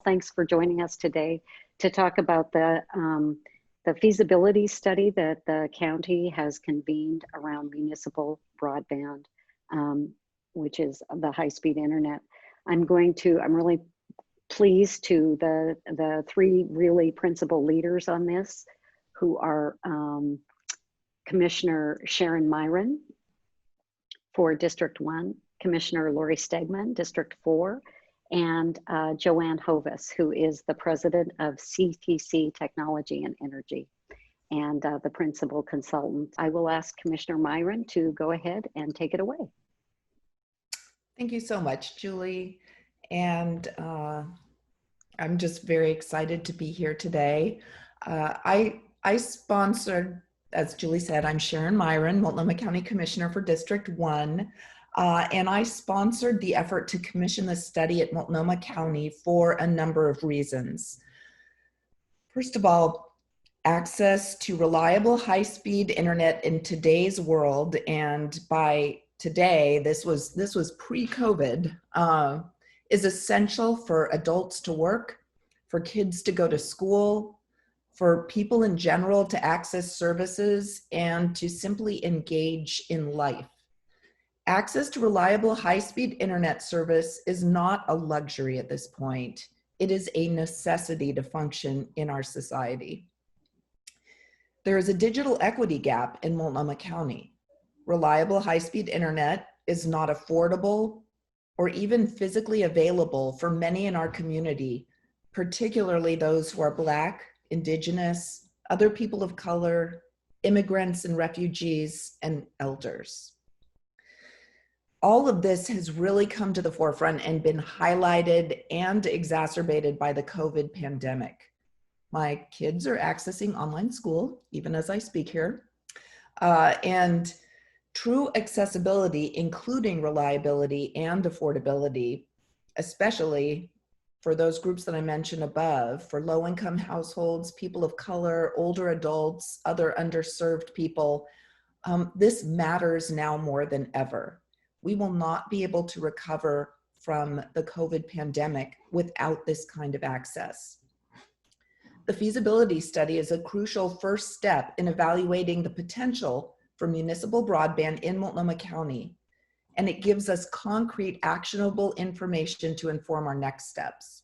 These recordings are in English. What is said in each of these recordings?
Thanks for joining us today to talk about the feasibility study that the county has convened around municipal broadband, which is the high-speed internet. I'm really pleased to the three really principal leaders on this, who are Commissioner Sharon Myron for District 1, Commissioner Lori Stegman, District 4, and Joanne Hovis, who is the president of CTC Technology and Energy and the principal consultant. I will ask Commissioner Myron to go ahead and take it away. Thank you so much, Julie. And I'm just very excited to be here today. I sponsored, as Julie said, I'm Sharon Myron, Multnomah County Commissioner for District 1. And I sponsored the effort to commission the study at Multnomah County for a number of reasons. First of all, access to reliable high-speed internet in today's world, and by today, this was pre-COVID, is essential for adults to work, for kids to go to school, for people in general to access services, and to simply engage in life. Access to reliable high-speed internet service is not a luxury at this point. It is a necessity to function in our society. There is a digital equity gap in Multnomah County. Reliable high-speed internet is not affordable or even physically available for many in our community, particularly those who are Black, Indigenous, other people of color, immigrants and refugees, and elders. All of this has really come to the forefront and been highlighted and exacerbated by the COVID pandemic. My kids are accessing online school, even as I speak here, and true accessibility, including reliability and affordability, especially for those groups that I mentioned above, for low-income households, people of color, older adults, other underserved people, this matters now more than ever. We will not be able to recover from the COVID pandemic without this kind of access. The feasibility study is a crucial first step in evaluating the potential for municipal broadband in Multnomah County, and it gives us concrete, actionable information to inform our next steps.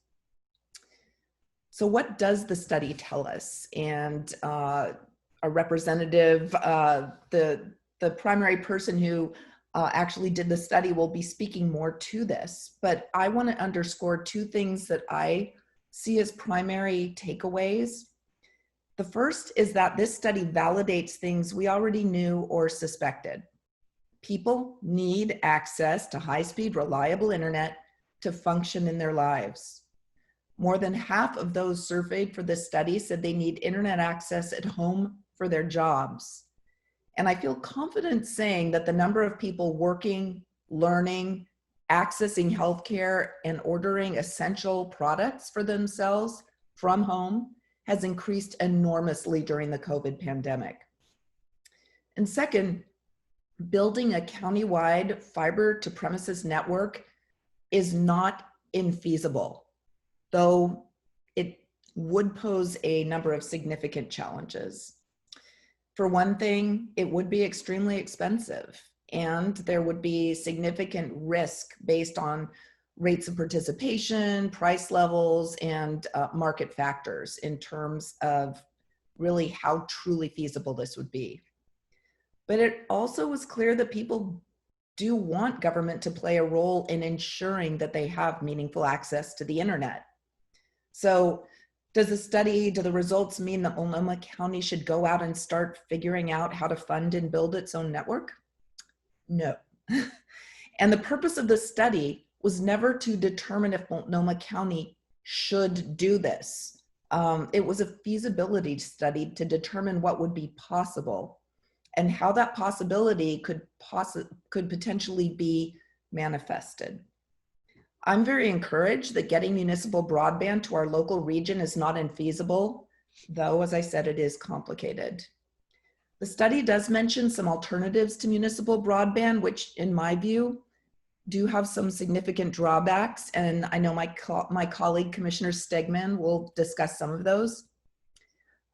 So what does the study tell us? And a representative, the primary person who actually did the study will be speaking more to this, but I want to underscore two things that I see as primary takeaways. The first is that this study validates things we already knew or suspected. People need access to high-speed, reliable internet to function in their lives. More than half of those surveyed for this study said they need internet access at home for their jobs. And I feel confident saying that the number of people working, learning, accessing healthcare, and ordering essential products for themselves from home has increased enormously during the COVID pandemic. And second, building a countywide fiber to premises network is not infeasible, though it would pose a number of significant challenges. For one thing, it would be extremely expensive, and there would be significant risk based on rates of participation, price levels, and market factors in terms of really how truly feasible this would be. But it also was clear that people do want government to play a role in ensuring that they have meaningful access to the internet. So do the results mean that Multnomah County should go out and start figuring out how to fund and build its own network? No. And the purpose of the study was never to determine if Multnomah County should do this. It was a feasibility study to determine what would be possible and how that possibility could potentially be manifested. I'm very encouraged that getting municipal broadband to our local region is not infeasible, though, as I said, it is complicated. The study does mention some alternatives to municipal broadband, which in my view do have some significant drawbacks, and I know my colleague, Commissioner Stegman, will discuss some of those.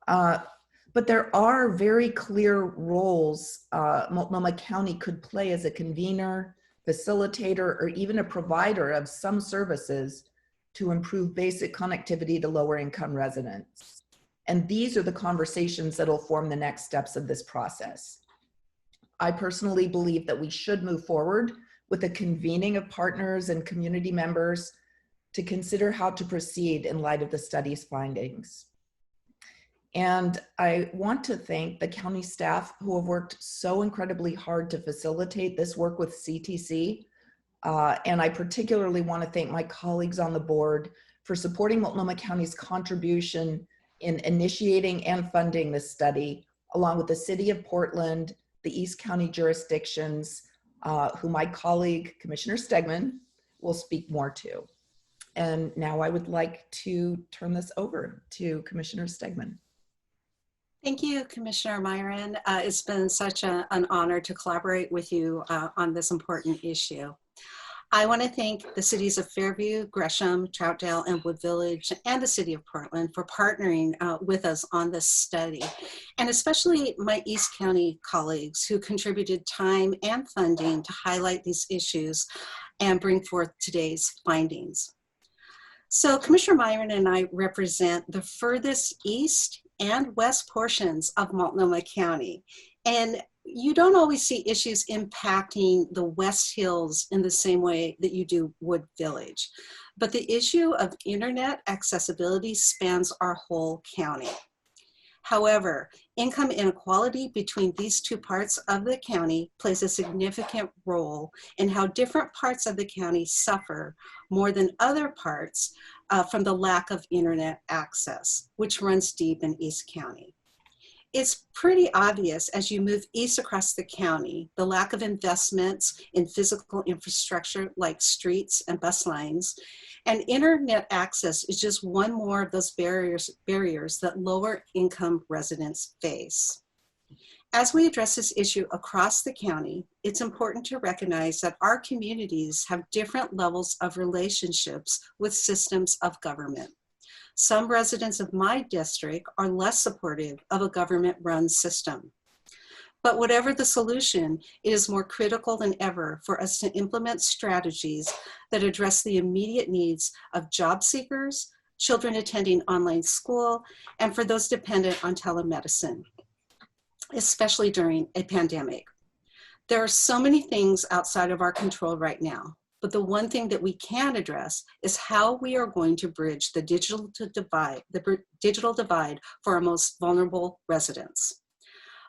But there are very clear roles Multnomah County could play as a convener, facilitator, or even a provider of some services to improve basic connectivity to lower income residents. And these are the conversations that will form the next steps of this process. I personally believe that we should move forward with a convening of partners and community members to consider how to proceed in light of the study's findings. And I want to thank the county staff who have worked so incredibly hard to facilitate this work with CTC. And I particularly want to thank my colleagues on the board for supporting Multnomah County's contribution in initiating and funding this study, along with the City of Portland, the East County jurisdictions, who my colleague, Commissioner Stegman, will speak more to. And now I would like to turn this over to Commissioner Stegman. Thank you, Commissioner Myron. It's been such an honor to collaborate with you on this important issue. I want to thank the cities of Fairview, Gresham, Troutdale, and Wood Village, and the City of Portland for partnering with us on this study, and especially my East County colleagues who contributed time and funding to highlight these issues and bring forth today's findings. So Commissioner Myron and I represent the furthest east and west portions of Multnomah County. And you don't always see issues impacting the West Hills in the same way that you do Wood Village. But the issue of internet accessibility spans our whole county. However, income inequality between these two parts of the county plays a significant role in how different parts of the county suffer more than other parts from the lack of internet access, which runs deep in East County. It's pretty obvious as you move east across the county, the lack of investments in physical infrastructure like streets and bus lines, and internet access is just one more of those barriers that lower income residents face. As we address this issue across the county, it's important to recognize that our communities have different levels of relationships with systems of government. Some residents of my district are less supportive of a government-run system. But whatever the solution, it is more critical than ever for us to implement strategies that address the immediate needs of job seekers, children attending online school, and for those dependent on telemedicine, especially during a pandemic. There are so many things outside of our control right now, but the one thing that we can address is how we are going to bridge the digital divide for our most vulnerable residents.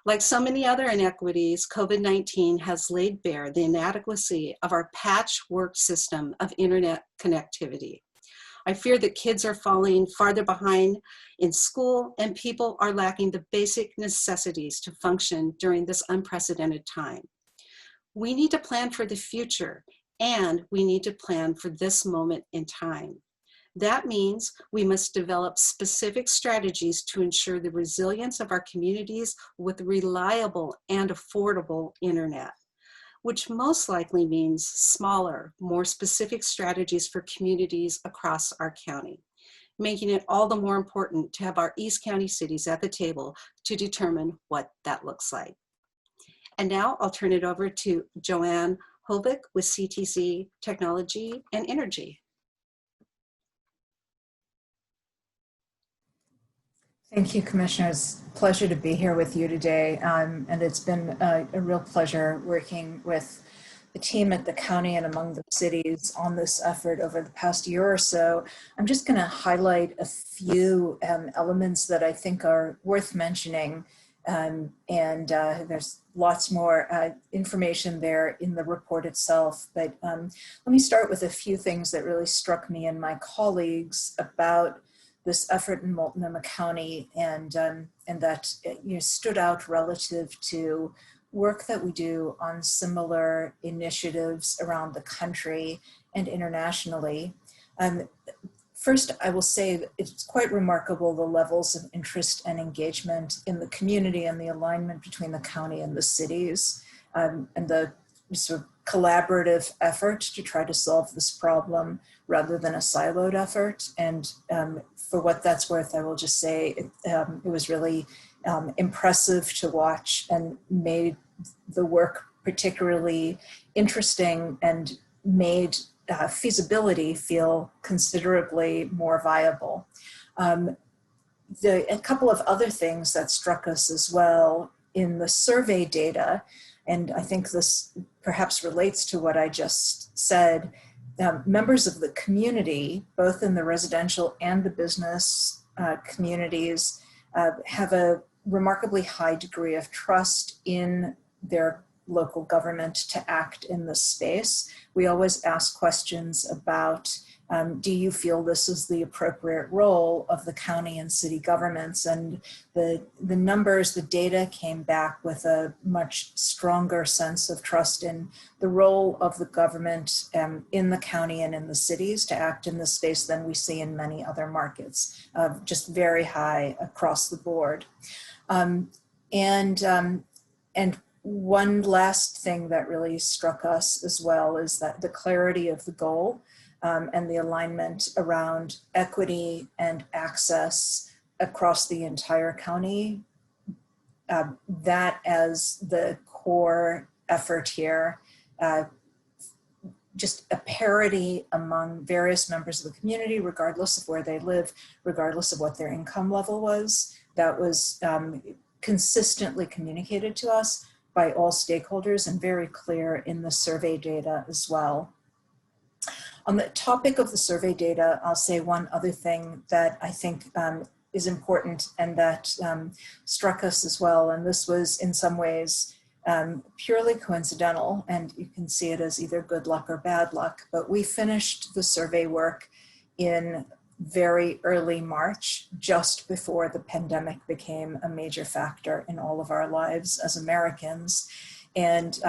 Like so many other inequities, COVID-19 has laid bare the inadequacy of our patchwork system of internet connectivity. I fear that kids are falling farther behind in school and people are lacking the basic necessities to function during this unprecedented time. We need to plan for the future and we need to plan for this moment in time. That means we must develop specific strategies to ensure the resilience of our communities with reliable and affordable internet, which most likely means smaller, more specific strategies for communities across our county, making it all the more important to have our East County cities at the table to determine what that looks like. And now I'll turn it over to Joanne Hovick with CTC Technology and Energy. Thank you, Commissioners. Pleasure to be here with you today. And it's been a real pleasure working with the team at the county and among the cities on this effort over the past year or so. I'm just going to highlight a few elements that I think are worth mentioning. There's lots more information there in the report itself. But let me start with a few things that really struck me and my colleagues about this effort in Multnomah County and that stood out relative to work that we do on similar initiatives around the country and internationally. First, I will say that it's quite remarkable the levels of interest and engagement in the community and the alignment between the county and the cities and the sort of collaborative effort to try to solve this problem rather than a siloed effort. And for what that's worth, I will just say it was really impressive to watch and made the work particularly interesting and made feasibility feel considerably more viable. A couple of other things that struck us as well in the survey data, and I think this perhaps relates to what I just said, members of the community, both in the residential and the business communities, have a remarkably high degree of trust in their local government to act in this space. We always ask questions about, do you feel this is the appropriate role of the county and city governments? And the numbers, the data came back with a much stronger sense of trust in the role of the government in the county and in the cities to act in this space than we see in many other markets, just very high across the board. And one last thing that really struck us as well is that the clarity of the goal and the alignment around equity and access across the entire county, that as the core effort here, just a parity among various members of the community, regardless of where they live, regardless of what their income level was, that was consistently communicated to us by all stakeholders and very clear in the survey data as well. On the topic of the survey data, I'll say one other thing that I think is important and that struck us as well. And this was in some ways purely coincidental, and you can see it as either good luck or bad luck, but we finished the survey work in very early March, just before the pandemic became a major factor in all of our lives as Americans. And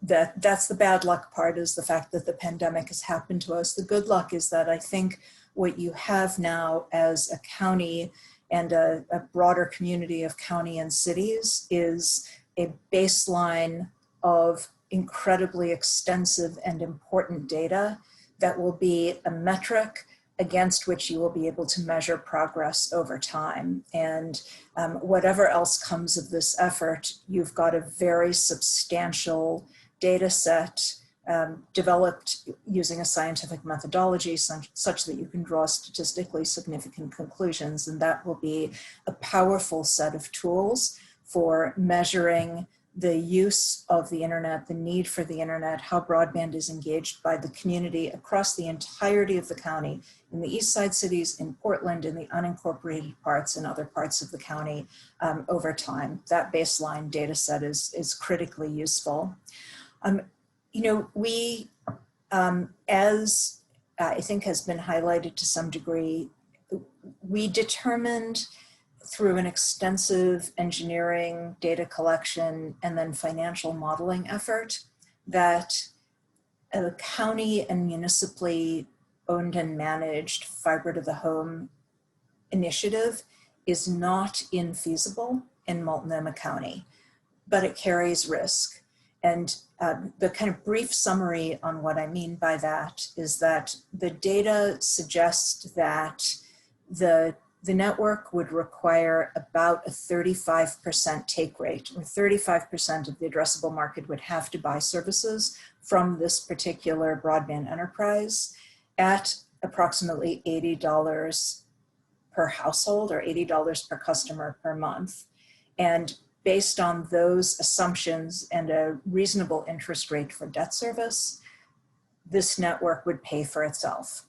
that's the bad luck part, is the fact that the pandemic has happened to us. The good luck is that I think what you have now as a county and a broader community of county and cities is a baseline of incredibly extensive and important data that will be a metric against which you will be able to measure progress over time. And whatever else comes of this effort, you've got a very substantial data set developed using a scientific methodology such that you can draw statistically significant conclusions. And that will be a powerful set of tools for measuring the use of the internet, the need for the internet, how broadband is engaged by the community across the entirety of the county, in the east side cities, in Portland, in the unincorporated parts and other parts of the county over time. That baseline data set is critically useful. You know, we, as I think has been highlighted to some degree, we determined through an extensive engineering, data collection, and then financial modeling effort that a county and municipally owned and managed fiber to the home initiative is not infeasible in Multnomah County, but it carries risk. And the kind of brief summary on what I mean by that is that the data suggests that the network would require about a 35% take rate, or 35% of the addressable market would have to buy services from this particular broadband enterprise at approximately $80 per household or $80 per customer per month. And based on those assumptions and a reasonable interest rate for debt service, this network would pay for itself.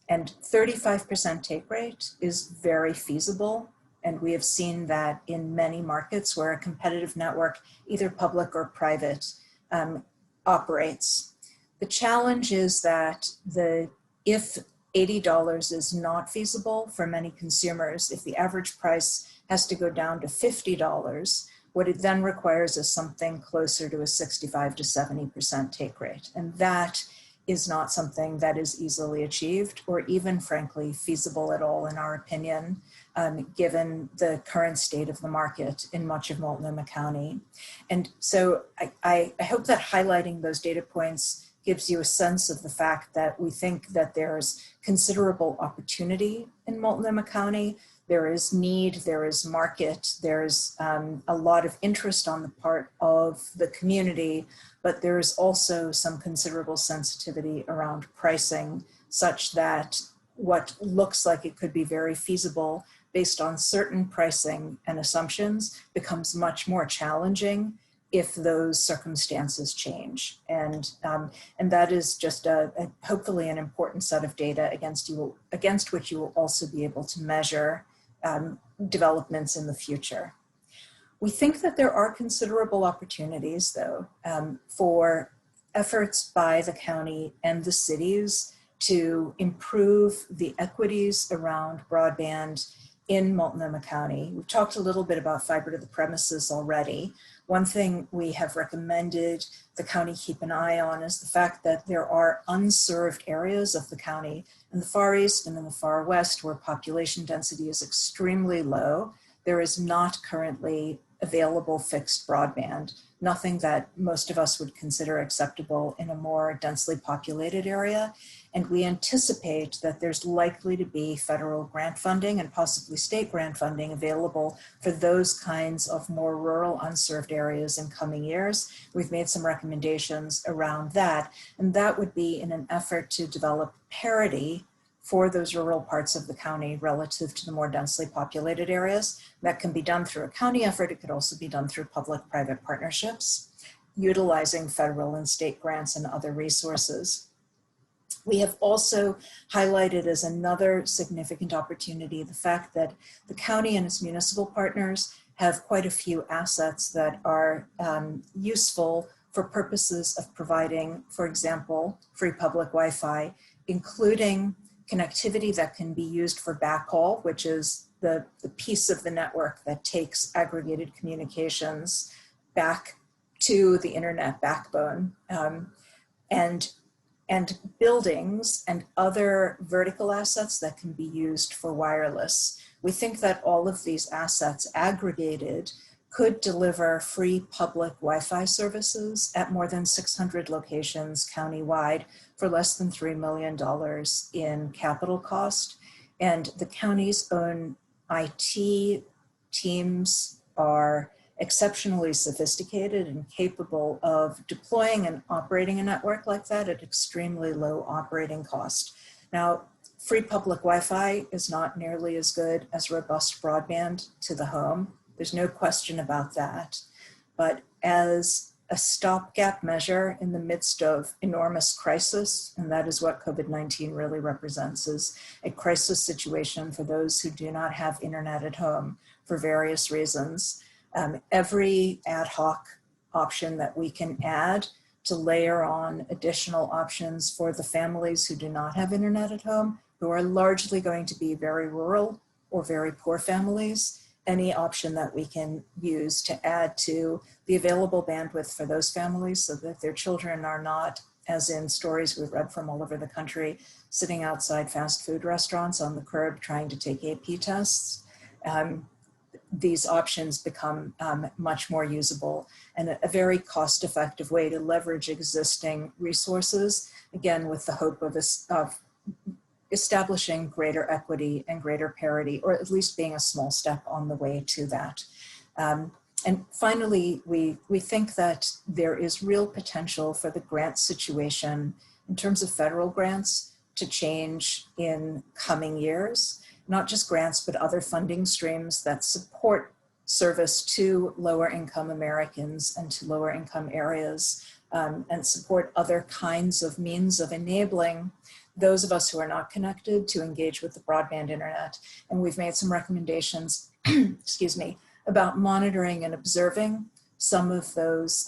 And 35% take rate is very feasible. And we have seen that in many markets where a competitive network, either public or private, operates. The challenge is that if $80 is not feasible for many consumers, if the average price has to go down to $50, what it then requires is something closer to a 65 to 70% take rate. And that is not something that is easily achieved or even frankly feasible at all in our opinion, given the current state of the market in much of Multnomah County. And so I hope that highlighting those data points gives you a sense of the fact that we think that there's considerable opportunity in Multnomah County. There is need, there is market, there's a lot of interest on the part of the community, but there's also some considerable sensitivity around pricing such that what looks like it could be very feasible based on certain pricing and assumptions becomes much more challenging if those circumstances change. And that is just hopefully an important set of data against which you will also be able to measure developments in the future. We think that there are considerable opportunities, though, for efforts by the county and the cities to improve the equities around broadband in Multnomah County. We've talked a little bit about fiber to the premises already. One thing we have recommended the county keep an eye on is the fact that there are unserved areas of the county in the Far East and in the Far West where population density is extremely low. There is not currently available fixed broadband, nothing that most of us would consider acceptable in a more densely populated area. And we anticipate that there's likely to be federal grant funding and possibly state grant funding available for those kinds of more rural unserved areas in coming years. We've made some recommendations around that, and that would be in an effort to develop parity for those rural parts of the county relative to the more densely populated areas. That can be done through a county effort. It could also be done through public-private partnerships, utilizing federal and state grants and other resources. We have also highlighted as another significant opportunity the fact that the county and its municipal partners have quite a few assets that are useful for purposes of providing, for example, free public Wi-Fi, including connectivity that can be used for backhaul, which is the piece of the network that takes aggregated communications back to the internet backbone, and buildings and other vertical assets that can be used for wireless. We think that all of these assets aggregated could deliver free public Wi-Fi services at more than 600 locations countywide for less than $3 million in capital cost. And the county's own IT teams are exceptionally sophisticated and capable of deploying and operating a network like that at extremely low operating cost. Now, free public Wi-Fi is not nearly as good as robust broadband to the home. There's no question about that. But as a stopgap measure in the midst of enormous crisis, and that is what COVID-19 really represents, is a crisis situation for those who do not have internet at home for various reasons. Every ad hoc option that we can add to layer on additional options for the families who do not have internet at home, who are largely going to be very rural or very poor families, any option that we can use to add to the available bandwidth for those families so that their children are not, as in stories we've read from all over the country, sitting outside fast food restaurants on the curb trying to take AP tests. These options become much more usable and a very cost-effective way to leverage existing resources, again, with the hope of establishing greater equity and greater parity, or at least being a small step on the way to that. And finally, we think that there is real potential for the grant situation in terms of federal grants to change in coming years. Not just grants, but other funding streams that support service to lower income Americans and to lower income areas, and support other kinds of means of enabling those of us who are not connected to engage with the broadband internet. And we've made some recommendations, excuse me, about monitoring and observing some of those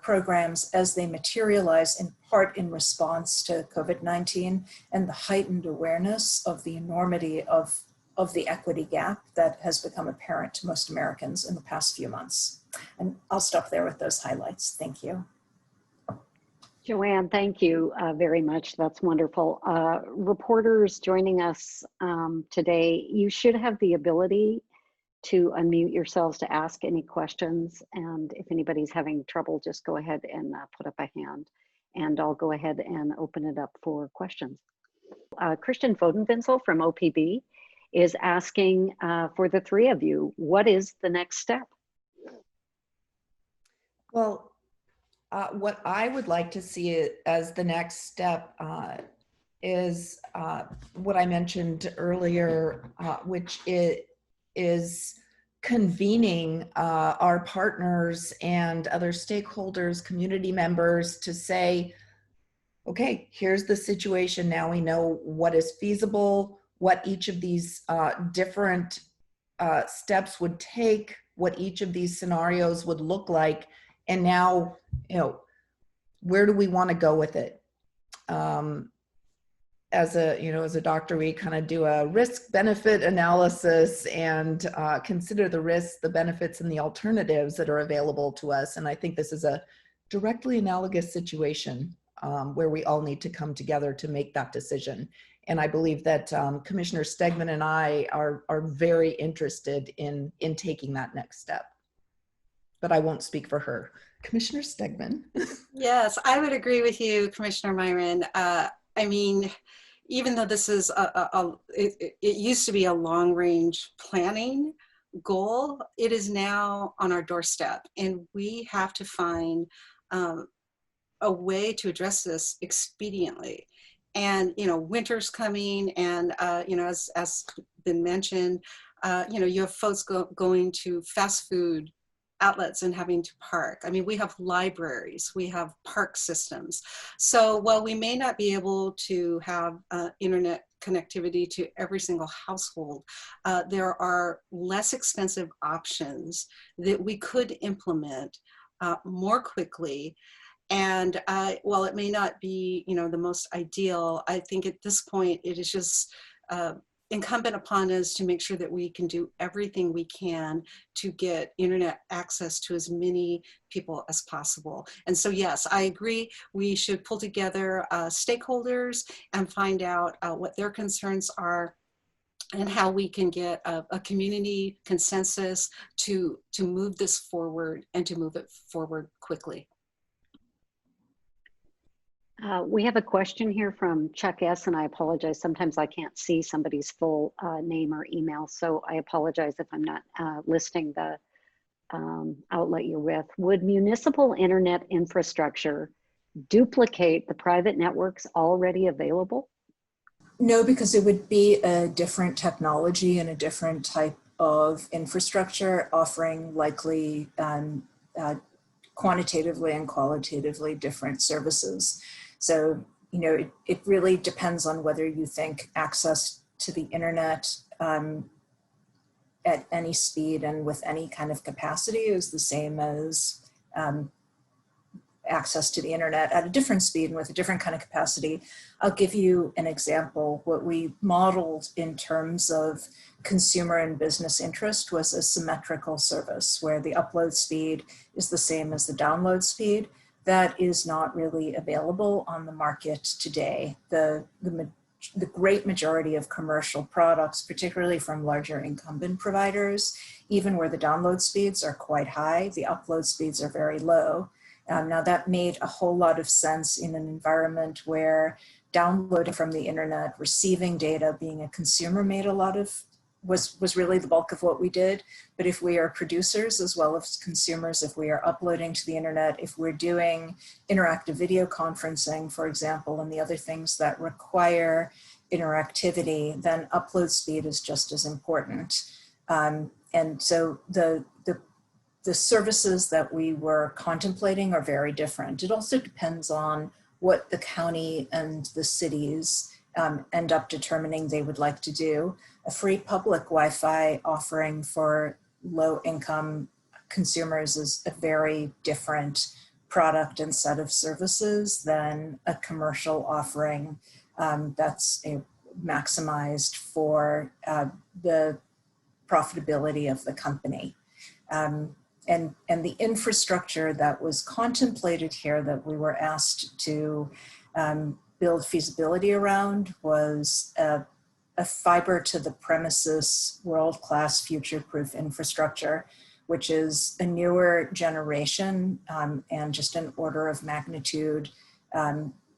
programs as they materialize, in part in response to COVID-19 and the heightened awareness of the enormity of the equity gap that has become apparent to most Americans in the past few months. And I'll stop there with those highlights. Thank you. Joanne, thank you very much. That's wonderful. Reporters joining us today, you should have the ability to unmute yourselves to ask any questions. And if anybody's having trouble, just go ahead and put up a hand, and I'll go ahead and open it up for questions. Christian Fodenvinsel from OPB is asking for the three of you, what is the next step? Well, what I would like to see as the next step is what I mentioned earlier, which is convening our partners and other stakeholders, community members to say, okay, here's the situation. Now we know what is feasible, what each of these different steps would take, what each of these scenarios would look like. And now, where do we want to go with it? As a doctor, we kind of do a risk benefit analysis and consider the risks, the benefits, and the alternatives that are available to us. And I think this is a directly analogous situation where we all need to come together to make that decision. And I believe that Commissioner Stegman and I are very interested in taking that next step. But I won't speak for her. Commissioner Stegman. Yes, I would agree with you, Commissioner Myron. I mean, even though this is it used to be a long-range planning goal, it is now on our doorstep, and we have to find a way to address this expediently. And winter's coming, and as been mentioned, you have folks going to fast food outlets and having to park. I mean, we have libraries, we have park systems. So while we may not be able to have internet connectivity to every single household, there are less expensive options that we could implement more quickly. And while it may not be, the most ideal, I think at this point it is just incumbent upon us to make sure that we can do everything we can to get internet access to as many people as possible. And so, yes, I agree. We should pull together stakeholders and find out what their concerns are and how we can get a community consensus to move this forward and to move it forward quickly. We have a question here from Chuck S., and I apologize. Sometimes I can't see somebody's full name or email, so I apologize if I'm not listing the outlet you're with. Would municipal internet infrastructure duplicate the private networks already available? No, because it would be a different technology and a different type of infrastructure, offering likely quantitatively and qualitatively different services. So, it really depends on whether you think access to the internet at any speed and with any kind of capacity is the same as access to the internet at a different speed and with a different kind of capacity. I'll give you an example. What we modeled in terms of consumer and business interest was a symmetrical service where the upload speed is the same as the download speed. That is not really available on the market today. The great majority of commercial products, particularly from larger incumbent providers, even where the download speeds are quite high, the upload speeds are very low. Now that made a whole lot of sense in an environment where downloading from the internet, receiving data, being a consumer made a lot of, was really the bulk of what we did. But if we are producers as well as consumers, if we are uploading to the internet, if we're doing interactive video conferencing, for example, and the other things that require interactivity, then upload speed is just as important. And so the services that we were contemplating are very different. It also depends on what the county and the cities end up determining they would like to do. A free public Wi-Fi offering for low-income consumers is a very different product and set of services than a commercial offering that's maximized for the profitability of the company. and the infrastructure that was contemplated here that we were asked to build feasibility around was a fiber to the premises world-class future-proof infrastructure, which is a newer generation and just an order of magnitude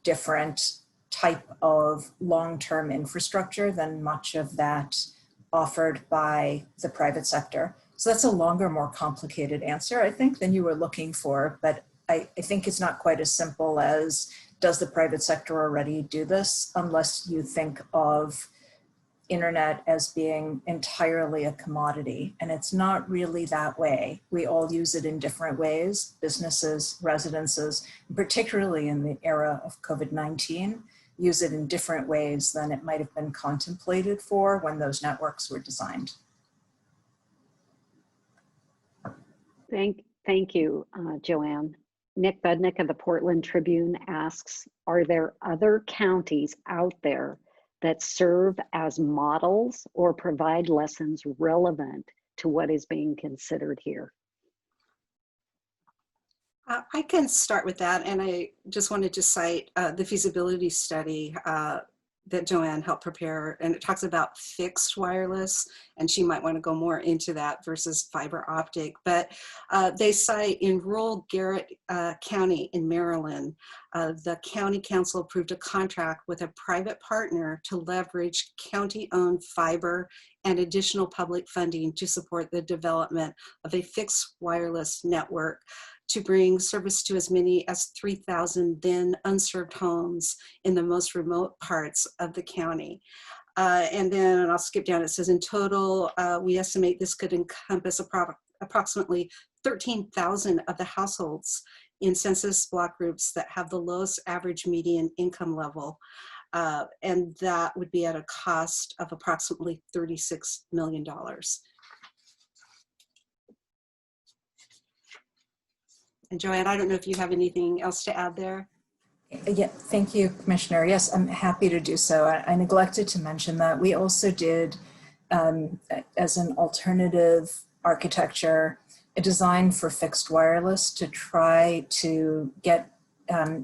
different type of long-term infrastructure than much of that offered by the private sector. So that's a longer, more complicated answer, I think, than you were looking for. But I think it's not quite as simple as, does the private sector already do this? Unless you think of internet as being entirely a commodity. And it's not really that way. We all use it in different ways, businesses, residences, particularly in the era of COVID-19, use it in different ways than it might have been contemplated for when those networks were designed. Thank you, Joanne. Nick Budnick of the Portland Tribune asks, are there other counties out there that serve as models or provide lessons relevant to what is being considered here? I can start with that, and I just wanted to cite the feasibility study that Joanne helped prepare, and it talks about fixed wireless, and she might want to go more into that versus fiber optic. But they cite in rural Garrett County in Maryland, the county council approved a contract with a private partner to leverage county-owned fiber and additional public funding to support the development of a fixed wireless network to bring service to as many as 3,000 then unserved homes in the most remote parts of the county. And then I'll skip down, it says in total, we estimate this could encompass approximately 13,000 of the households in census block groups that have the lowest average median income level. And that would be at a cost of approximately $36 million. And Joanne, I don't know if you have anything else to add there. Yeah, thank you, Commissioner. Yes, I'm happy to do so. I neglected to mention that we also did, as an alternative architecture, a design for fixed wireless to try to get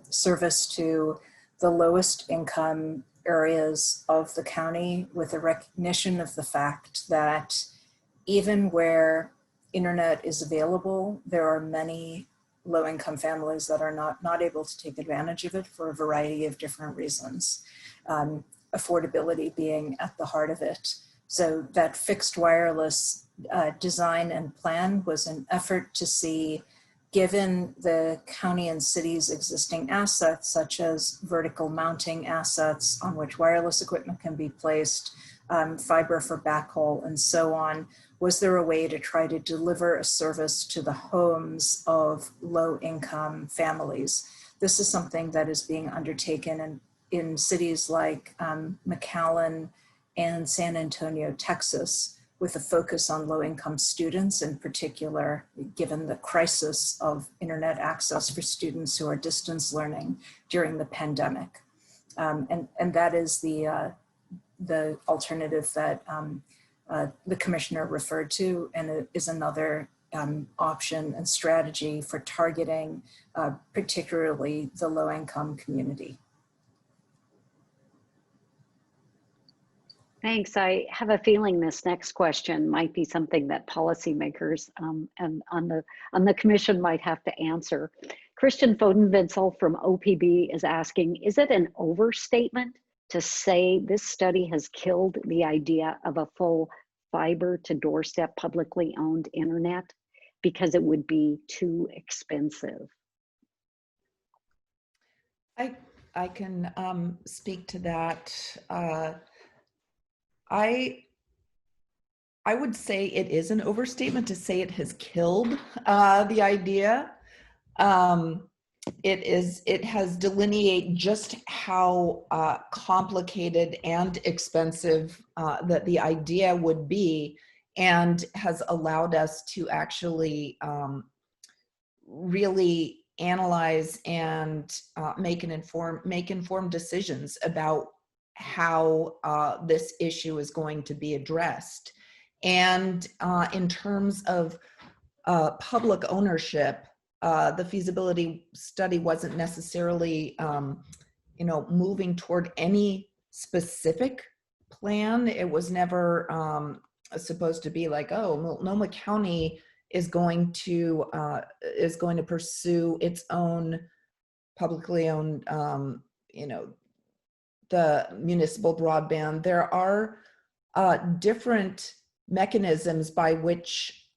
service to the lowest income areas of the county, with a recognition of the fact that even where internet is available, there are many low-income families that are not able to take advantage of it for a variety of different reasons, affordability being at the heart of it. So that fixed wireless design and plan was an effort to see, given the county and city's existing assets, such as vertical mounting assets on which wireless equipment can be placed, fiber for backhaul, and so on, was there a way to try to deliver a service to the homes of low-income families? This is something that is being undertaken in cities like McAllen and San Antonio, Texas, with a focus on low-income students in particular, given the crisis of internet access for students who are distance learning during the pandemic. And that is the alternative that the commissioner referred to, and it is another option and strategy for targeting particularly the low-income community. Thanks. I have a feeling this next question might be something that policymakers and on the commission might have to answer. Christian Fodenwitzel from OPB is asking, is it an overstatement to say this study has killed the idea of a full fiber to doorstep publicly owned internet because it would be too expensive? I can speak to that. I would say it is an overstatement to say it has killed the idea. It has delineated just how complicated and expensive that the idea would be, and has allowed us to actually really analyze and make informed decisions about how this issue is going to be addressed. And in terms of public ownership. The feasibility study wasn't necessarily, moving toward any specific plan. It was never supposed to be like, oh, Multnomah County is going to pursue its own publicly owned, the municipal broadband. There are different mechanisms by which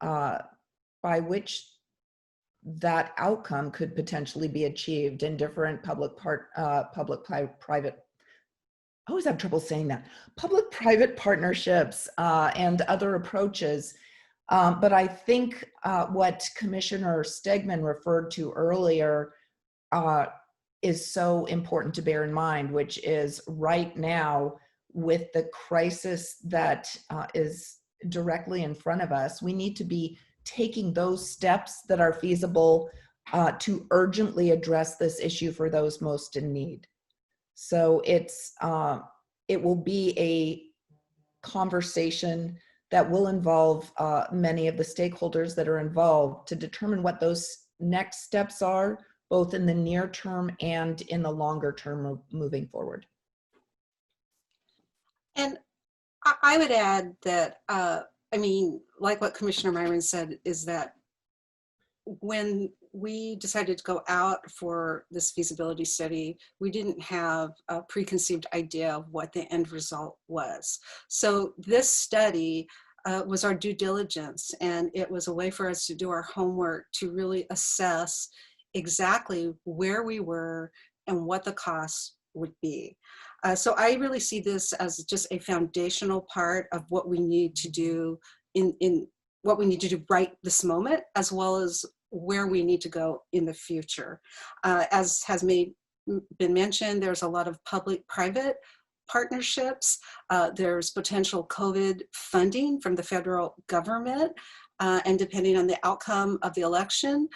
that outcome could potentially be achieved in different public-private, I always have trouble saying that, public-private partnerships and other approaches. But I think what Commissioner Stegman referred to earlier is so important to bear in mind, which is right now, with the crisis that is directly in front of us, we need to be taking those steps that are feasible to urgently address this issue for those most in need. So it will be a conversation that will involve many of the stakeholders that are involved to determine what those next steps are, both in the near term and in the longer term moving forward. And I would add that, like what Commissioner Myron said, is that when we decided to go out for this feasibility study, we didn't have a preconceived idea of what the end result was. So this study was our due diligence, and it was a way for us to do our homework to really assess exactly where we were and what the costs would be. So I really see this as just a foundational part of what we need to do in what we need to do right this moment, as well as where we need to go in the future. As has been mentioned, there's a lot of public-private partnerships. There's potential COVID funding from the federal government. And depending on the outcome of the election,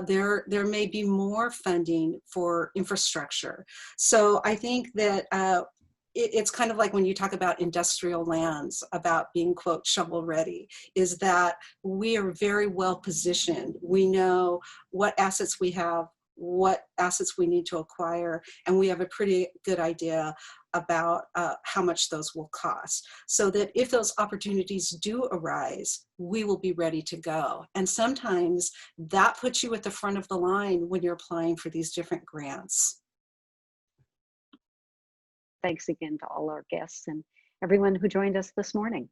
there may be more funding for infrastructure. So I think that it's kind of like when you talk about industrial lands, about being, quote, shovel ready, is that we are very well positioned. We know what assets we have, what assets we need to acquire, and we have a pretty good idea about how much those will cost, so that if those opportunities do arise, we will be ready to go. And sometimes that puts you at the front of the line when you're applying for these different grants. Thanks again to all our guests and everyone who joined us this morning.